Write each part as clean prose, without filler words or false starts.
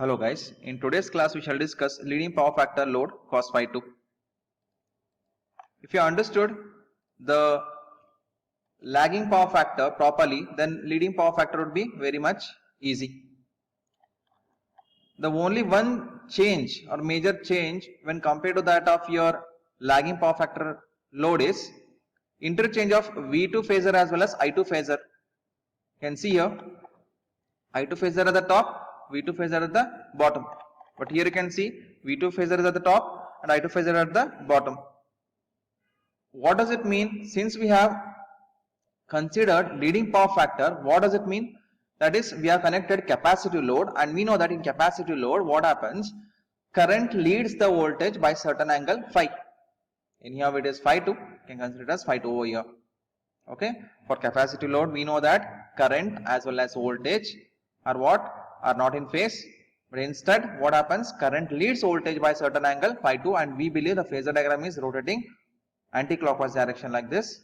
Hello guys, in today's class we shall discuss leading power factor load cos phi 2. If you understood the lagging power factor properly, then leading power factor would be very much easy. The only one change or major change when compared to that of your lagging power factor load is interchange of V2 phasor as well as I2 phasor. You can see here I2 phasor at the top, V2 phasor at the bottom. But here you can see V2 phasor is at the top and I2 phasor at the bottom. What does it mean? Since we have considered leading power factor, what does it mean? That is, we have connected capacitive load, and we know that in capacitive load, what happens? Current leads the voltage by certain angle phi. In here it is phi 2, you can consider it as phi 2 over here. Okay, for capacitive load, we know that current as well as voltage are what? Are not in phase. But instead, what happens? Current leads voltage by certain angle phi 2, and we believe the phasor diagram is rotating anti-clockwise direction like this.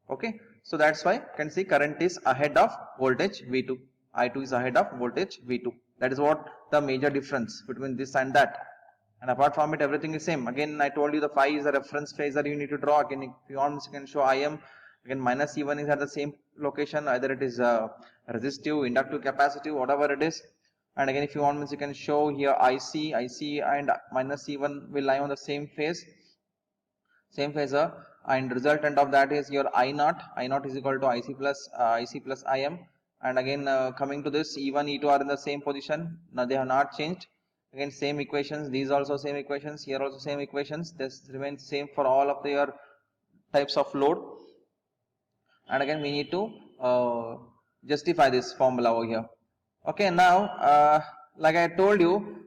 Okay, so that's why you can see current is ahead of voltage V2. I2 is ahead of voltage V2. That is what the major difference between this and that. And apart from it, everything is same. Again, I told you the phi is a reference phasor you need to draw. Again, if you want, you can show IM. Again, minus E1 is at the same location. Either it is resistive, inductive, capacitive, whatever it is. And again, if you want, you can show here IC and minus E1 will lie on the same phase, same phasor, and resultant of that is your I0 is equal to IC plus IM. And again, coming to this, E1, E2 are in the same position. Now they have not changed. Again, same equations. These also same equations. Here also same equations. This remains same for all of their types of load. And again, we need to justify this formula over here. Okay, now like I told you,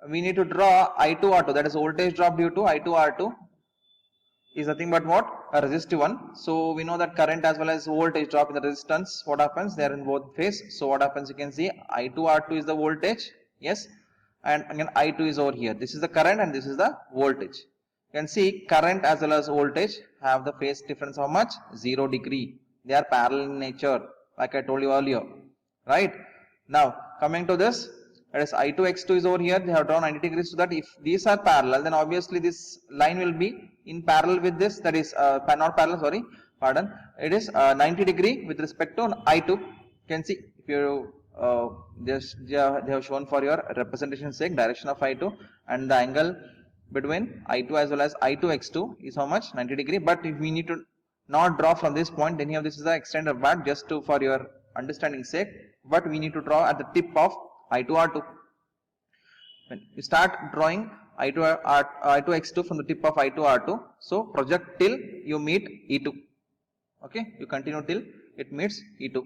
we need to draw I2 R2, that is voltage drop due to I2 R2 is nothing but what? A resistive one. So we know that current as well as voltage drop in the resistance. What happens? They are in both phase. So what happens? You can see I2 R2 is the voltage. Yes. And again I2 is over here. This is the current and this is the voltage. You can see current as well as voltage have the phase difference how much? 0 degree. They are parallel in nature, like I told you earlier. Right? Now coming to this, that is I2 X2 is over here. They have drawn 90 degrees, so that if these are parallel, then obviously this line will be in parallel with this. That is not parallel, sorry, pardon. It is 90 degree with respect to I2. You can see if you they have shown for your representation sake direction of I2, and the angle between I2 as well as I2 X2 is how much? 90 degree. But if we need to not draw from this point, then here this is the extended part just to for your understanding sake. But we need to draw at the tip of I2 R2. When you start drawing I2 X2 from the tip of I2 R2, so project till you meet E2. Okay, you continue till it meets E2.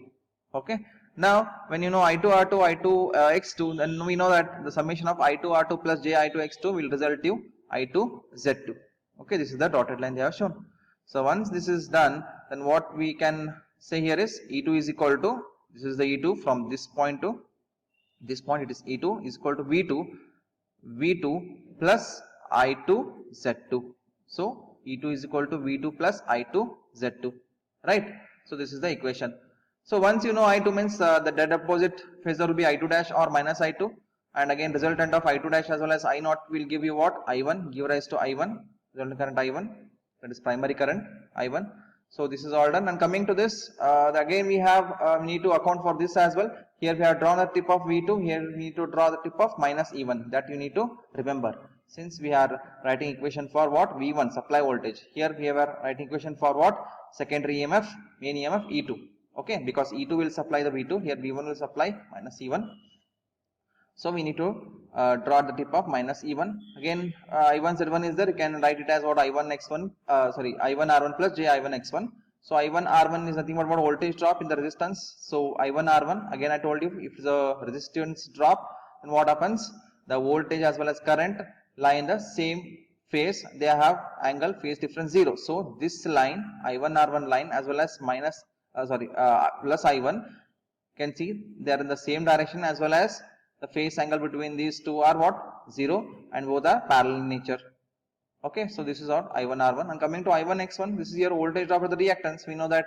Okay, now when you know I2 R2, I2 X2, then we know that the summation of I2 R2 plus J I2 X2 will result you I2 Z2. Okay, this is the dotted line they have shown. So once this is done, then what we can say here is E2 is equal to, this is the E2 from this point to this point, it is E2 is equal to V2 plus I2 Z2. So E2 is equal to V2 plus I2 Z2, right? So this is the equation. So once you know I2 means the dead opposite phasor will be I2 dash or minus I2, and again resultant of I2 dash as well as I0 will give you what? I1, give rise to I1, resultant current I1, that is primary current I1. So this is all done, and coming to this, again we have need to account for this as well. Here we have drawn the tip of V2, here we need to draw the tip of minus E1, that you need to remember. Since we are writing equation for what? V1, supply voltage. Here we are writing equation for what? Secondary EMF, main EMF E2. Okay, because E2 will supply the V2, here V1 will supply minus E1. So we need to draw the tip of minus E1. Again, I1 Z1 is there. You can write it as what? I1 X1, I1 R1 plus J I1 X1. So I1 R1 is nothing but what? Voltage drop in the resistance. So I1 R1, again I told you, if the resistance drop, then what happens? The voltage as well as current lie in the same phase. They have angle phase difference 0. So this line, I1 R1 line as well as plus I1, can see they are in the same direction, as well as the phase angle between these two are what? 0, and both are parallel in nature. Okay, so this is what I1 R1, and coming to I1 X1, this is your voltage drop of the reactance. We know that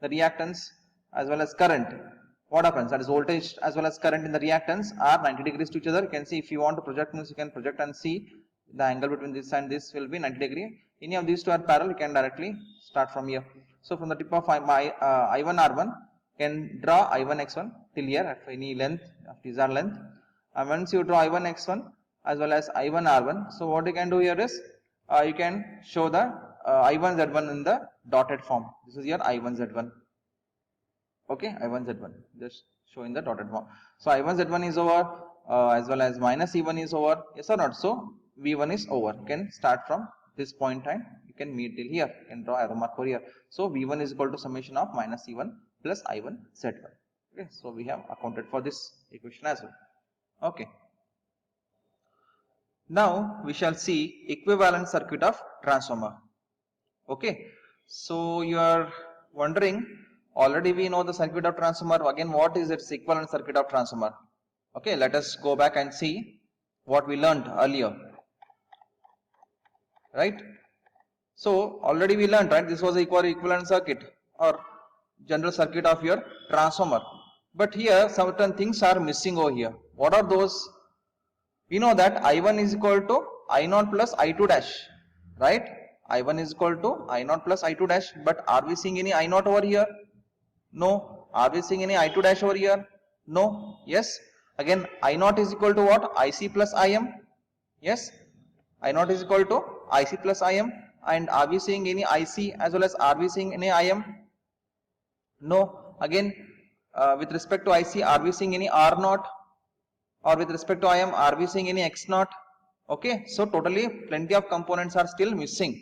the reactance as well as current, what happens? That is voltage as well as current in the reactance are 90 degrees to each other. You can see if you want to project means you can project and see the angle between this and this will be 90 degree. Any of these two are parallel, you can directly start from here. So from the tip of my I1 R1 can draw I1 X1 till here at any length of desired length. And once you draw I1 X1 as well as I1 R1, so what you can do here is you can show the I1 Z1 in the dotted form. This is your I1 Z1. Okay, I1 Z1 just showing the dotted form. So I1 Z1 is over as well as minus E1 is over. Yes or not? So V1 is over. You can start from this point and you can meet till here. You can draw arrow mark over here. So V1 is equal to summation of minus E1 plus I1 Z1. Okay, so we have accounted for this equation as well. Okay. Now we shall see equivalent circuit of transformer. Okay, so you are wondering, already we know the circuit of transformer. Again, what is its equivalent circuit of transformer? Okay, let us go back and see what we learned earlier. Right? So already we learned, right? This was the equivalent circuit or general circuit of your transformer. But here certain things are missing over here. What are those? We know that I1 is equal to I0 plus I2 dash, right? I1 is equal to I0 plus I2 dash, but are we seeing any I0 over here? No. Are we seeing any I2 dash over here? No. Yes. Again, I0 is equal to what? IC plus IM. Yes. I0 is equal to IC plus IM. And are we seeing any IC as well as are we seeing any IM? No. Again, with respect to IC, are we seeing any R0? Or with respect to IM, are we seeing any X0? Okay, so totally plenty of components are still missing,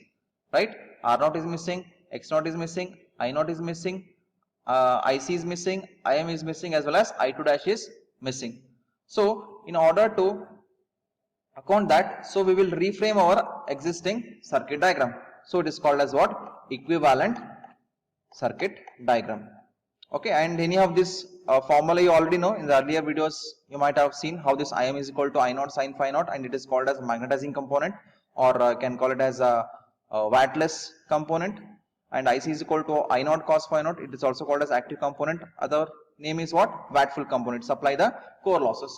right? R0 is missing, X0 is missing, I0 is missing, IC is missing, IM is missing, as well as I2 dash is missing. So in order to account that, so we will reframe our existing circuit diagram. So it is called as what? Equivalent circuit diagram. Okay, and any of this formula you already know. In the earlier videos you might have seen how this Im is equal to I0 sin phi naught, and it is called as magnetizing component, or can call it as a wattless component. And IC is equal to I0 cos phi naught. It is also called as active component. Other name is what? Wattful component. Supply the core losses,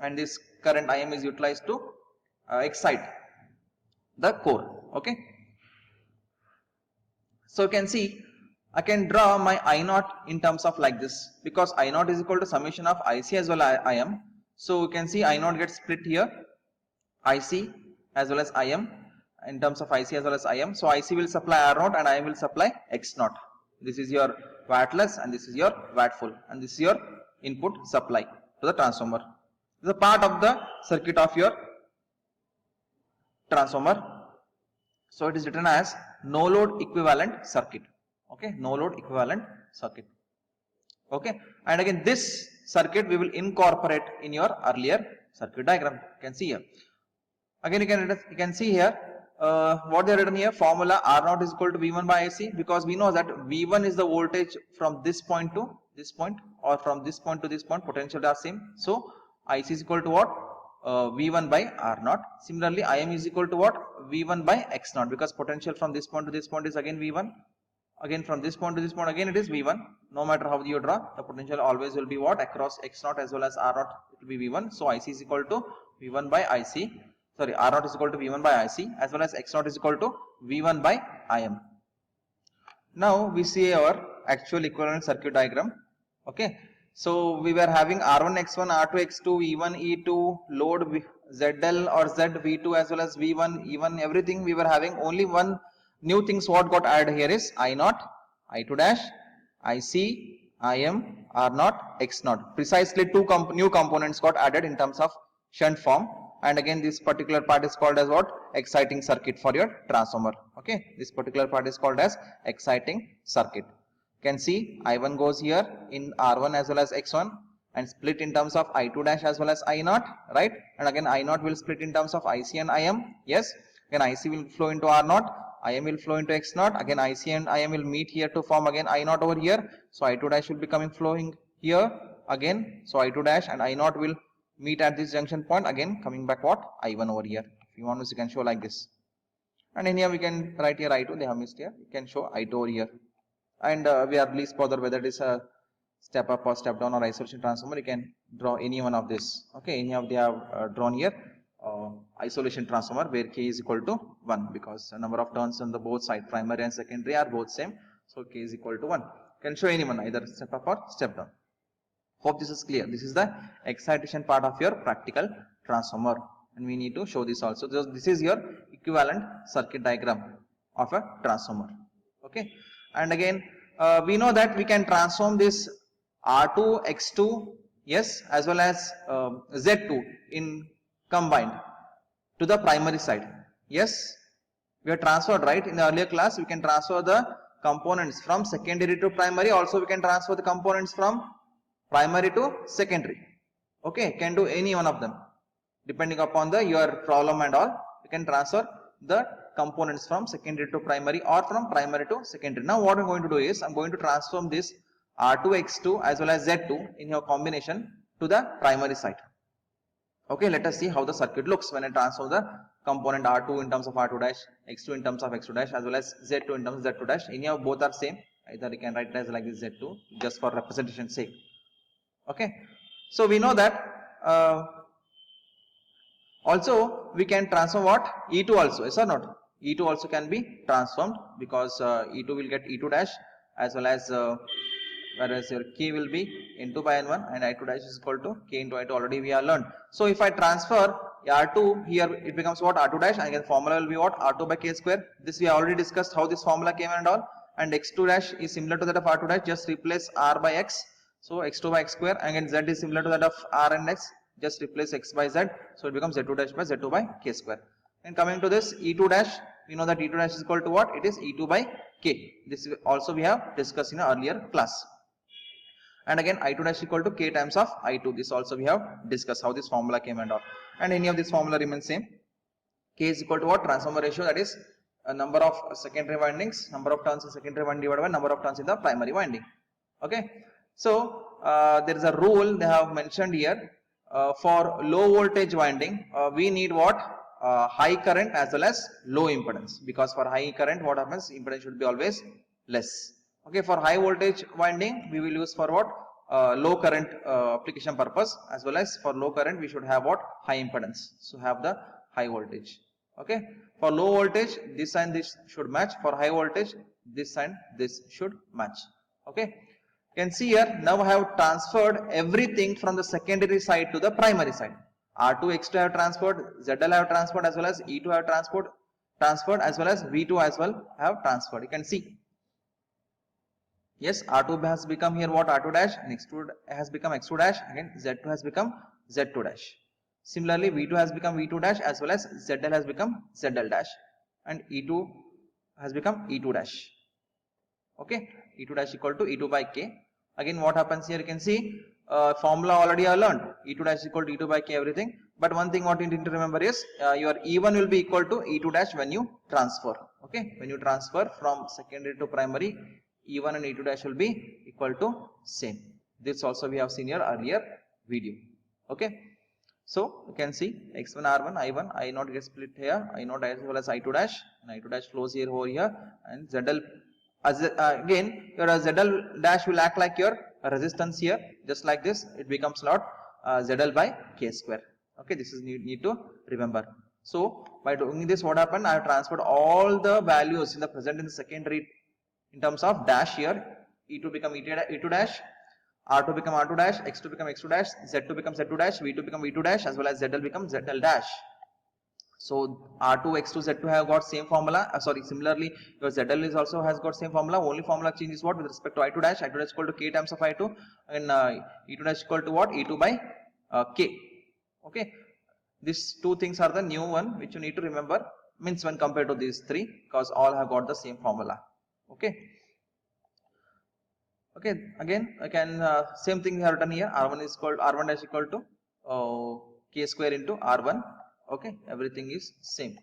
and this current Im is utilized to excite the core. Okay, so you can see I can draw my I0 in terms of like this, because I0 is equal to summation of IC as well as IM. So you can see I0 gets split here, IC as well as IM, in terms of IC as well as IM. So IC will supply R0 and IM will supply X0. This is your wattless and this is your wattful, and this is your input supply to the transformer. This is a part of the circuit of your transformer. So it is written as no load equivalent circuit. Okay, no load equivalent circuit. Okay, and again this circuit we will incorporate in your earlier circuit diagram. You can see here. Again you can see here what they are written here. Formula R0 is equal to V1 by IC, because we know that V1 is the voltage from this point to this point, or from this point to this point. Potential are same. So IC is equal to what? V1 by R0. Similarly, IM is equal to what? V1 by X0, because potential from this point to this point is again V1. Again from this point to this point again it is V1. No matter how you draw, the potential always will be what? Across X0 as well as R0 it will be V1. So IC is equal to V1 by IC. Sorry, R0 is equal to V1 by IC, as well as X0 is equal to V1 by IM. Now we see our actual equivalent circuit diagram. Okay, so we were having R1 X1, R2 X2, E1 E2, load ZL or ZV2 as well as V1 E1, everything we were having. Only one new things what got added here is I0, I2 dash, IC, IM, R0, X0. Precisely two new components got added in terms of shunt form. And again this particular part is called as what? Exciting circuit for your transformer. Okay, this particular part is called as exciting circuit. You can see I1 goes here in R1 as well as X1 and split in terms of I2 dash as well as I0, right? And again I0 will split in terms of IC and IM. Yes, again IC will flow into R0, IM will flow into X0. Again IC and IM will meet here to form again I0 over here. So I2 dash will be coming flowing here again. So I2 dash and I0 will meet at this junction point, again coming back what? I1 over here. If you want to, you can show like this. And in here we can write here I2, they have missed here. You can show I2 over here. And we are least bother whether it is a step up or step down or isolation transformer, you can draw any one of this. Okay, any of they have drawn here isolation transformer where k is equal to 1 because the number of turns on the both side primary and secondary are both same, so k is equal to 1. You can show anyone either step up or step down. Hope this is clear. This is the excitation part of your practical transformer, and we need to show this also. This is your equivalent circuit diagram of a transformer. Okay, and again we know that we can transform this R2 X2 yes as well as Z2 in combined to the primary side. Yes, we have transferred, right? In the earlier class we can transfer the components from secondary to primary, also we can transfer the components from primary to secondary. Okay, can do any one of them depending upon the your problem and all. You can transfer the components from secondary to primary or from primary to secondary. Now what I'm going to do is I'm going to transform this R2X2 as well as Z2 in your combination to the primary side. Okay, let us see how the circuit looks when I transfer the component R2 in terms of R2 dash, X2 in terms of X2 dash as well as Z2 in terms of Z2 dash. Any of both are same, either you can write it as like this Z2 just for representation sake. Okay, so we know that also we can transform what E2 also, yes or not? E2 also can be transformed because E2 will get E2 dash as well as whereas your k will be n2 by n1 and I2 dash is equal to k into I2 already we have learned. So if I transfer R2 here, it becomes what R2 dash, and again formula will be what R2 by k square. This we have already discussed how this formula came and all, and X2 dash is similar to that of R2 dash, just replace R by X. So X2 by X square, and again Z is similar to that of R and X, just replace X by Z, so it becomes Z2 dash by Z2 by k square. And coming to this E2 dash, we know that E2 dash is equal to what? It is E2 by k. This also we have discussed in an earlier class. And again I2 dash equal to k times of I2. This also we have discussed how this formula came and all. And any of this formula remains same. K is equal to what? Transformer ratio, that is a number of secondary windings, number of turns in secondary winding divided by number of turns in the primary winding. Okay. So there is a rule they have mentioned here. For low voltage winding, we need what? High current as well as low impedance, because for high current what happens, impedance should be always less. Okay, for high voltage winding we will use for what? Low current application purpose, as well as for low current we should have what? High impedance, so have the high voltage. Okay, for low voltage this and this should match, for high voltage this and this should match. Okay, you can see here now I have transferred everything from the secondary side to the primary side. R2 X2 have transferred, ZL have transferred, as well as E2 have transferred as well as V2 as well have transferred. You can see, yes, R2 has become here what? R2 dash, and X2 has become X2 dash, again Z2 has become Z2 dash. Similarly V2 has become V2 dash as well as ZL has become ZL dash, and E2 has become E2 dash. Okay, E2 dash equal to E2 by k. Again what happens here, you can see formula already I learned, E2 dash equal to E2 by k everything, but one thing what you need to remember is your E1 will be equal to E2 dash when you transfer. Okay, when you transfer from secondary to primary, E1 and E2 dash will be equal to same. This also we have seen your earlier video. Okay, so you can see X1 R1 I1 I0 gets split here, I0 as well as I2 dash, and I2 dash flows here over here, and ZL again your ZL dash will act like your resistance here, just like this it becomes not ZL by k square. Okay, this is need to remember. So by doing this what happened, I have transferred all the values in the present in the secondary in terms of dash here. E2 become E2 dash, R2 become R2 dash, X2 become X2 dash, Z2 become Z2 dash, V2 become V2 dash, as well as ZL become ZL dash. So R2, X2, Z2 have got same formula. Similarly your ZL is also has got same formula. Only formula change is what? With respect to I2 dash. I2 dash equal to k times of I2, and E2 dash equal to what? E2 by k. Okay, these two things are the new one which you need to remember. Means when compared to these three, because all have got the same formula. Okay. Okay. Again, I can same thing we have written here. R1 is called R1 dash equal to k square into R1. Okay, everything is same.